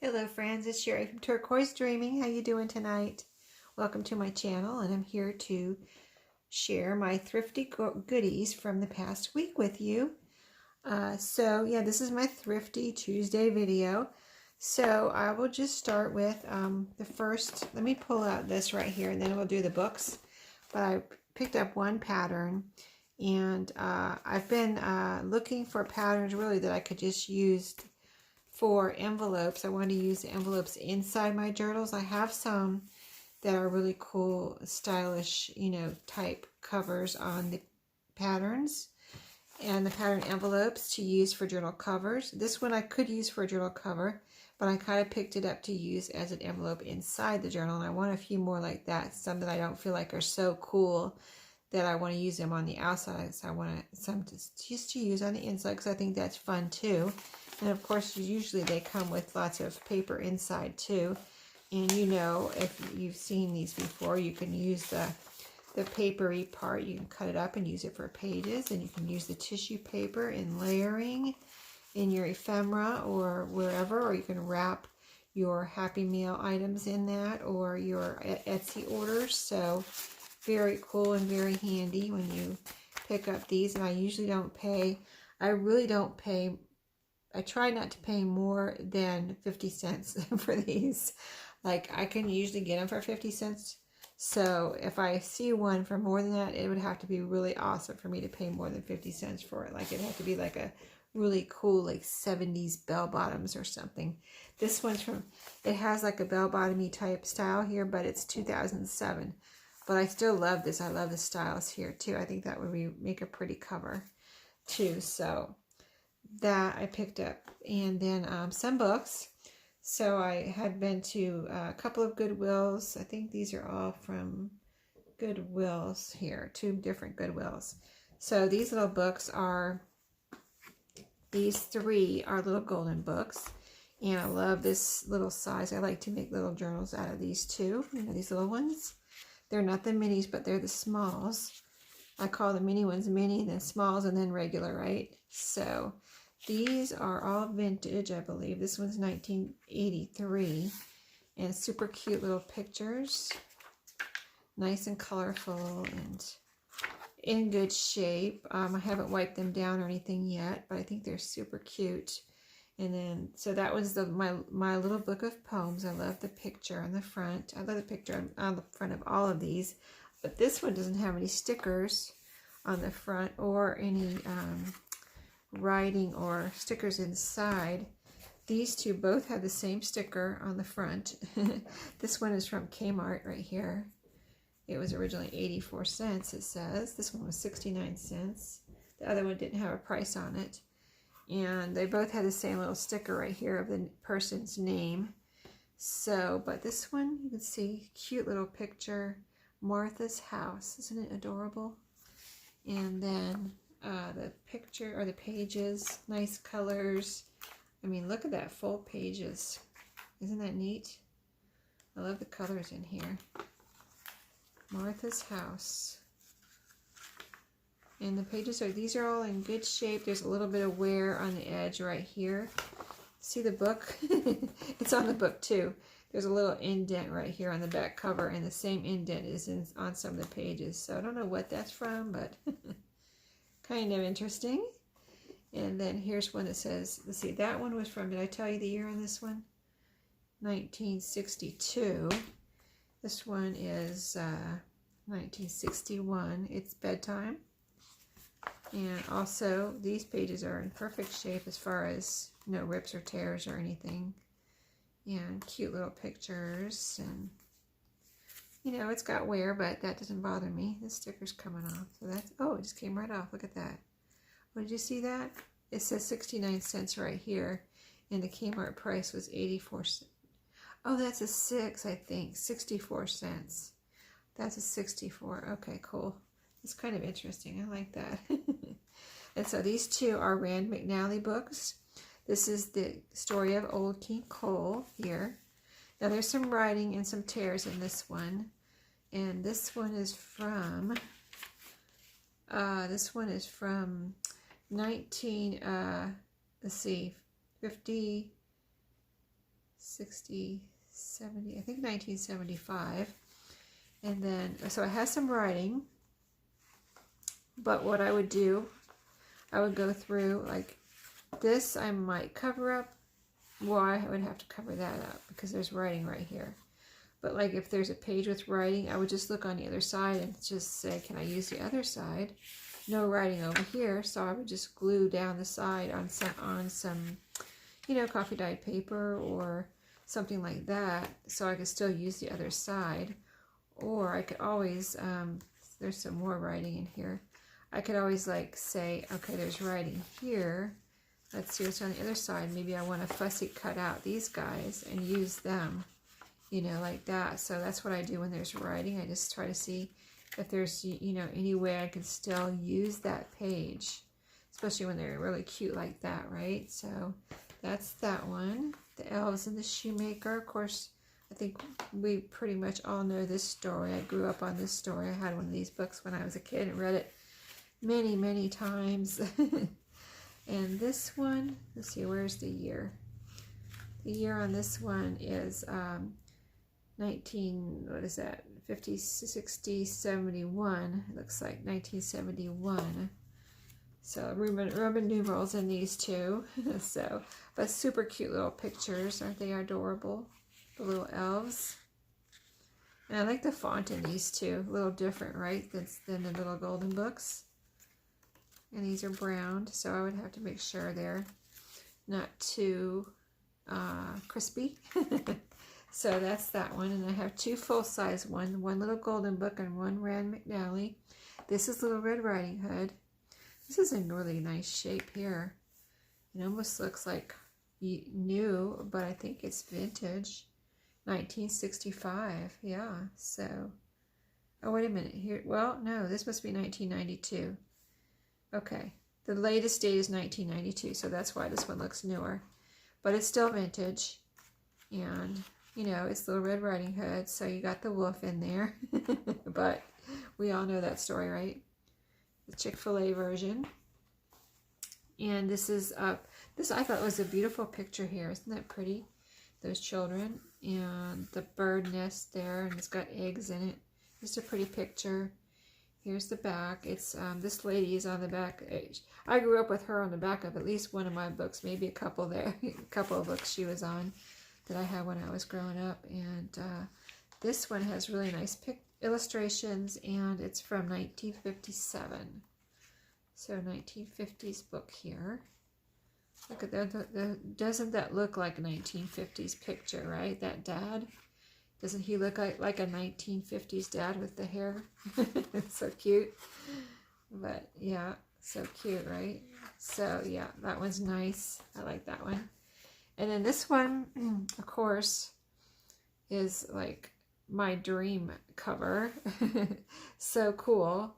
Hello friends, it's Sheree from Turquoise Dreaming. How you doing tonight? Welcome to my channel, and I'm here to share my thrifty goodies from the past week with you. Yeah, this is my Thrifty Tuesday video. So I will just start with the first. Let me pull out this right here, and then we'll do the books. But I picked up one pattern, and I've been looking for patterns really that I could just use for envelopes. I want to use the envelopes inside my journals. I have some that are really cool, stylish, type covers on the patterns and the pattern envelopes to use for journal covers. This one I could use for a journal cover, but I kind of picked it up to use as an envelope inside the journal, and I want a few more like that, some that I don't feel like are so cool that I want to use them on the outside. So I want some just to use on the inside because I think that's fun too. And of course, usually they come with lots of paper inside too. And if you've seen these before, you can use the papery part. You can cut it up and use it for pages. And you can use the tissue paper in layering in your ephemera or wherever. Or you can wrap your Happy Meal items in that, or your Etsy orders. So very cool and very handy when you pick up these. And I usually don't pay, I try not to pay more than 50 cents for these. Like, I can usually get them for 50 cents. So if I see one for more than that, it would have to be really awesome for me to pay more than 50 cents for it. Like, it'd have to be like a really cool, like 70s bell bottoms or something. This one's it has like a bell bottomy type style here, but it's 2007. But I still love this. I love the styles here too. I think that would make a pretty cover too. So that I picked up. And then some books. So I had been to a couple of Goodwills. I think these are all from Goodwills here. 2 different Goodwills. So these little books are, these 3 are little golden books. And I love this little size. I like to make little journals out of these too. These little ones. They're not the minis, but they're the smalls. I call the mini ones mini, then smalls, and then regular, right? So these are all vintage, I believe. This one's 1983. And super cute little pictures. Nice and colorful and in good shape. I haven't wiped them down or anything yet, but I think they're super cute. And then, so that was my little book of poems. I love the picture on the front. I love the picture on the front of all of these. But this one doesn't have any stickers on the front or any writing or stickers inside. These 2 both have the same sticker on the front. This one is from Kmart right here. It was originally 84 cents, it says. This one was 69 cents. The other one didn't have a price on it. And they both had the same little sticker right here of the person's name. So, but this one, you can see, cute little picture. Martha's house. Isn't it adorable? And then the picture, or the pages, nice colors. I mean, look at that, full pages. Isn't that neat? I love the colors in here. Martha's house. And the pages these are all in good shape. There's a little bit of wear on the edge right here. See the book? It's on the book too. There's a little indent right here on the back cover, and the same indent is on some of the pages. So I don't know what that's from, but kind of interesting. And then here's one that says, let's see, that one was from, did I tell you the year on this one? 1962. This one is 1961. It's bedtime. And also, these pages are in perfect shape as far as no rips or tears or anything. And cute little pictures. And, it's got wear, but that doesn't bother me. The sticker's coming off. So that's, oh, it just came right off. Look at that. Oh, did you see that? It says 69 cents right here. And the Kmart price was 84 cents. Oh, that's a 6, I think. 64 cents. That's a 64. Okay, cool. It's kind of interesting. I like that. And so these 2 are Rand McNally books. This is the story of Old King Cole here. Now there's some writing and some tears in this one. And this one is from 50, 60, 70, I think 1975. And then, so it has some writing, but what I would do, I would go through, like this I might cover up. Well, I would have to cover that up because there's writing right here. But like if there's a page with writing, I would just look on the other side and just say, can I use the other side? No writing over here, so I would just glue down the side on some, you know, coffee dyed paper or something like that, so I could still use the other side. Or I could always, there's some more writing in here. I could always like say, okay, there's writing here. Let's see what's on the other side. Maybe I want to fussy cut out these guys and use them, you know, like that. So that's what I do when there's writing. I just try to see if there's, you know, any way I can still use that page, especially when they're really cute like that, right? So that's that one. The Elves and the Shoemaker. Of course, I think we pretty much all know this story. I grew up on this story. I had one of these books when I was a kid and read it many, many times. And this one, let's see, where's the year? The year on this one is 50, 60, 71. It looks like 1971. So Roman numerals in these two. So, but super cute little pictures. Aren't they adorable? The little elves. And I like the font in these two. A little different, right? Than the little golden books. And these are browned, so I would have to make sure they're not too crispy. So that's that one. And I have two full-size one little golden book and one Rand McNally. This is Little Red Riding Hood. This is in really nice shape here. It almost looks like new, but I think it's vintage. 1965, yeah. So, oh, wait a minute. Here, well, no, this must be 1992. Okay, the latest date is 1992, so that's why this one looks newer. But it's still vintage. And, you know, it's Little Red Riding Hood, so you got the wolf in there. But we all know that story, right? The Chick-fil-A version. And this is, this I thought was a beautiful picture here. Isn't that pretty? Those children. And the bird nest there, and it's got eggs in it. Just a pretty picture. Here's the back. It's this lady is on the back. I grew up with her on the back of at least one of my books, maybe a couple there, a couple of books she was on that I had when I was growing up. And this one has really nice illustrations, and it's from 1957. So 1950s book here. Look at that. Doesn't that look like a 1950s picture, right? That dad. Doesn't he look like a 1950s dad with the hair? It's so cute. But yeah, so cute, right? So yeah, that one's nice. I like that one. And then this one, of course, is like my dream cover. So cool.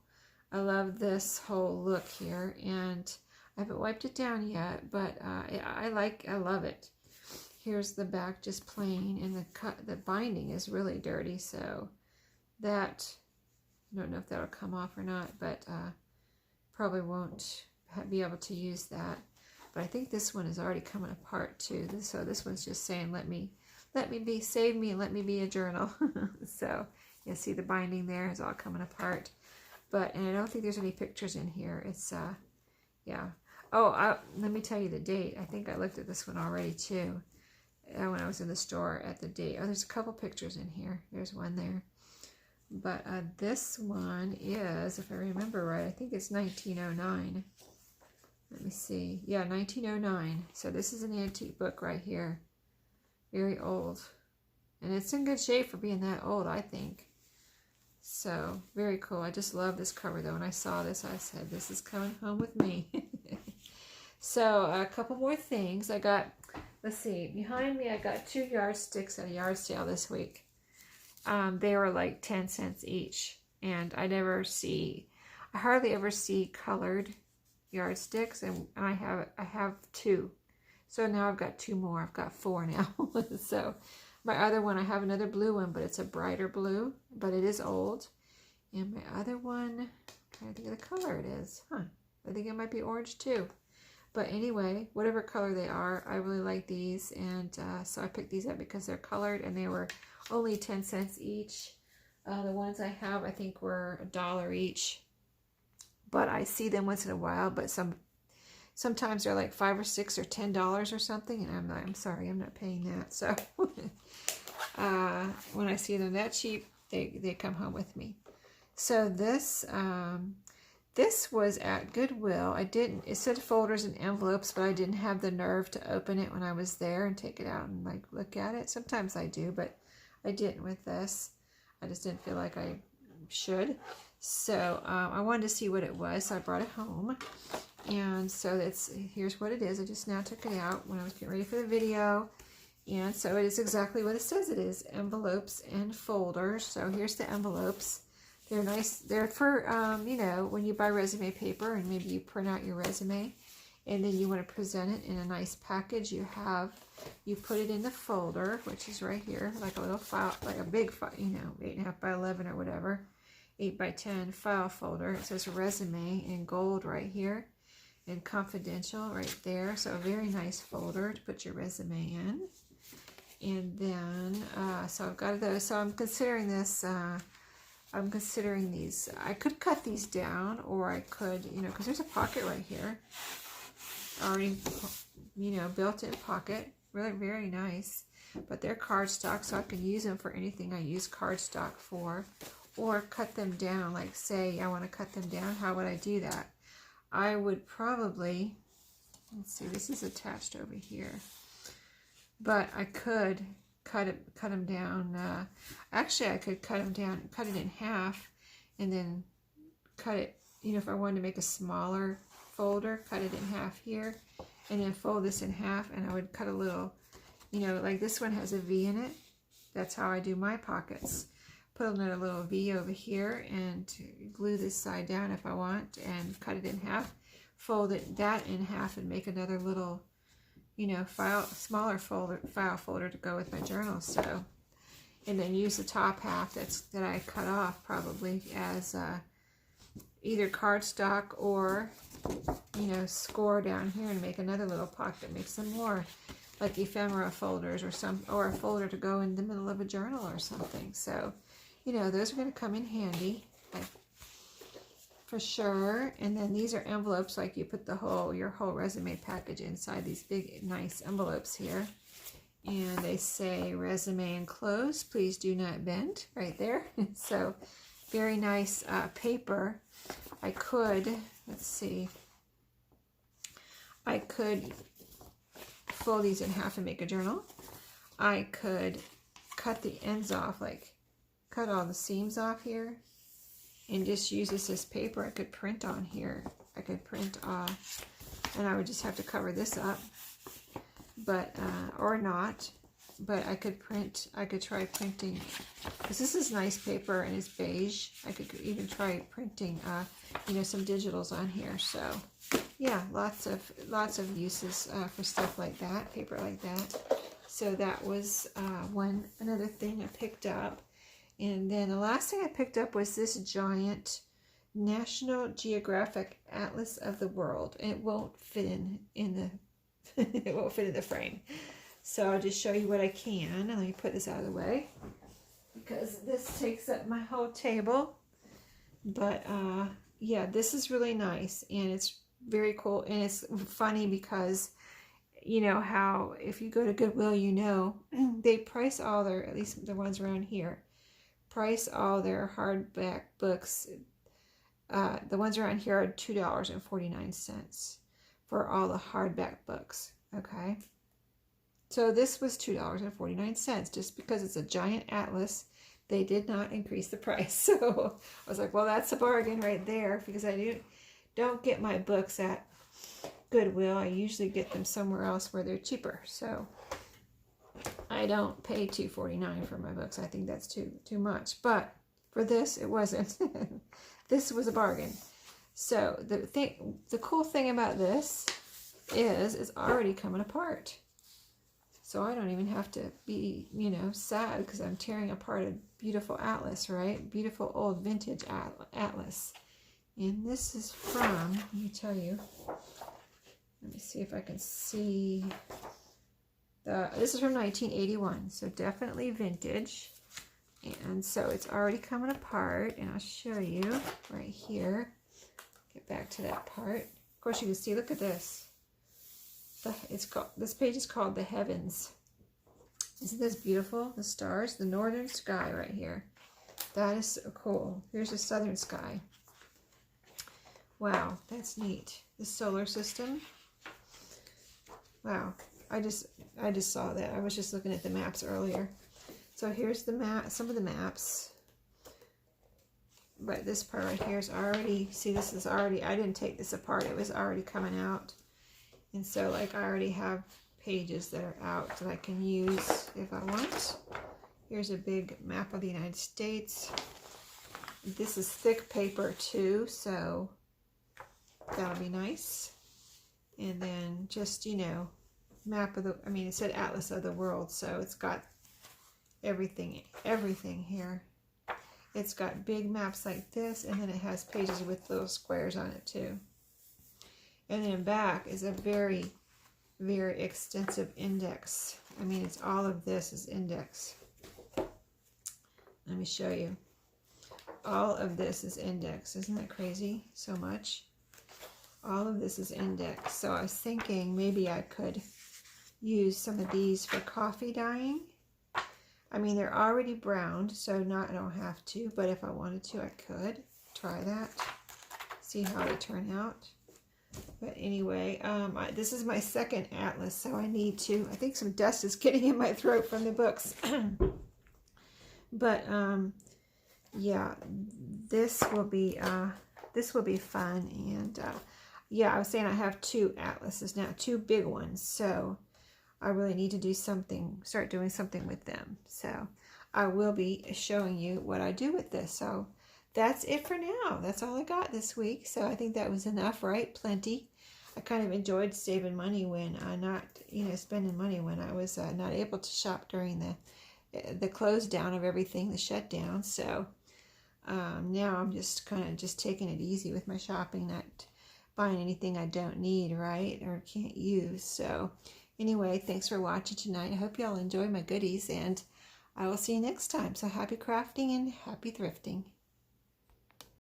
I love this whole look here, and I haven't wiped it down yet, but I love it. Here's the back just plain, and the binding is really dirty, so that, I don't know if that'll come off or not, but probably won't be able to use that. But I think this one is already coming apart too. So this one's just saying, save me, and let me be a journal. So you see the binding there is all coming apart. But, and I don't think there's any pictures in here. It's, yeah. Oh, let me tell you the date. I think I looked at this one already too. When I was in the store at the date. Oh, there's a couple pictures in here. There's one there. But this one is, if I remember right, I think it's 1909. Let me see. Yeah, 1909. So this is an antique book right here. Very old. And it's in good shape for being that old, I think. So, very cool. I just love this cover, though. When I saw this, I said, this is coming home with me. So, a couple more things. I got, let's see, behind me I got 2 yardsticks at a yard sale this week. They were like 10 cents each. And I hardly ever see colored yardsticks, and I have 2. So now I've got 2 more. I've got 4 now. So my other one, I have another blue one, but it's a brighter blue, but it is old. And my other one, I'm trying to think of the color it is. I think it might be orange too. But anyway, whatever color they are, I really like these. And so I picked these up because they're colored and they were only 10 cents each. The ones I have, I think, were $1 each. But I see them once in a while, but sometimes they're like $5 or $6 or $10 or something. And I'm sorry, I'm not paying that. So when I see them that cheap, they come home with me. So this was at Goodwill. It said folders and envelopes, but I didn't have the nerve to open it when I was there and take it out and like look at it. Sometimes I do, but I didn't with this. I just didn't feel like I should. So I wanted to see what it was, so I brought it home. And so here's what it is. I just now took it out when I was getting ready for the video. And so it is exactly what it says it is, envelopes and folders. So here's the envelopes. They're nice. They're for, you know, when you buy resume paper and maybe you print out your resume and then you want to present it in a nice package, you put it in the folder, which is right here, like a little file, like a big file, you know, 8.5 by 11 or whatever, 8 by 10 file folder. It says resume in gold right here and confidential right there. So a very nice folder to put your resume in. And then, so I've got those. So I'm considering this, I'm considering these. I could cut these down, or I could, you know, because there's a pocket right here. Already, you know, built-in pocket. Really very nice. But they're cardstock, so I can use them for anything I use cardstock for. Or cut them down. Like, say I want to cut them down. How would I do that? I would probably, let's see, this is attached over here. But I could cut them down. Actually, I could cut them down, cut it in half, and then cut it, you know, if I wanted to make a smaller folder, cut it in half here, and then fold this in half, and I would cut a little, you know, like this one has a V in it. That's how I do my pockets. Put another little V over here and glue this side down if I want, and cut it in half, fold that in half, and make another little, you know, smaller file folder to go with my journal. So, and then use the top half that I cut off probably as either cardstock or, you know, score down here and make another little pocket. Make some more like ephemera folders or a folder to go in the middle of a journal or something. So, you know, those are going to come in handy. Like, for sure. And then these are envelopes, like you put your whole resume package inside these big nice envelopes here, and they say resume enclosed, please do not bend, right there. So very nice paper. I could, let's see, I could fold these in half and make a journal. I could cut the ends off, like cut all the seams off here, and just use this as paper. I could print on here. I could print off, and I would just have to cover this up, but or not. But I could try printing, because this is nice paper and it's beige. I could even try printing, you know, some digitals on here. So yeah, lots of uses for stuff like that, paper like that. So that was another thing I picked up. And then the last thing I picked up was this giant National Geographic Atlas of the World. And it won't fit in the it won't fit in the frame. So I'll just show you what I can. And let me put this out of the way, because this takes up my whole table. But yeah, this is really nice, and it's very cool, and it's funny because, you know how if you go to Goodwill, you know, they price all their, at least the ones around here, price all their hardback books. The ones around here are $2.49 for all the hardback books. Okay, so this was $2.49. Just because it's a giant atlas, they did not increase the price. So I was like, well, that's a bargain right there, because I don't get my books at Goodwill. I usually get them somewhere else where they're cheaper. So I don't pay $2.49 for my books. I think that's too much. But for this, it wasn't. This was a bargain. So the cool thing about this is it's already coming apart. So I don't even have to be, you know, sad because I'm tearing apart a beautiful atlas, right? Beautiful old vintage atlas. And this is from, let me tell you, Let me see if I can see. This is from 1981, so definitely vintage. And so it's already coming apart, and I'll show you right here. Get back to that part. Of course, you can see, look at this. This page is called The Heavens. Isn't this beautiful? The stars, the northern sky right here. That is so cool. Here's the southern sky. Wow, that's neat. The solar system. Wow, I just saw that. I was just looking at the maps earlier. So here's the map, some of the maps. But this part right here is already, see, this is already, I didn't take this apart. It was already coming out. And so, like, I already have pages that are out that I can use if I want. Here's a big map of the United States. This is thick paper too, so that'll be nice. And then just, you know, map of the, I mean, it said Atlas of the World, so it's got everything here. It's got big maps like this, and then it has pages with little squares on it too. And then back is a very, very extensive index. I mean, it's all of this is index. Let me show you. All of this is index. Isn't that crazy? So much. All of this is index. So I was thinking maybe I could use some of these for coffee dyeing. I mean, they're already browned, so I don't have to, but if I wanted to, I could try that. See how they turn out. But anyway, this is my second atlas, so I need to, I think some dust is getting in my throat from the books. But, yeah, this will be fun. And, yeah, I was saying I have 2 atlases now, 2 big ones, so I really need to do something, start doing something with them. So I will be showing you what I do with this. So that's it for now. That's all I got this week. So I think that was enough, right? Plenty. I kind of enjoyed saving money when spending money when I was not able to shop during the close down of everything, the shutdown. So now I'm just kind of just taking it easy with my shopping, not buying anything I don't need, right? Or can't use. So anyway, thanks for watching tonight. I hope y'all enjoy my goodies, and I will see you next time. So happy crafting and happy thrifting.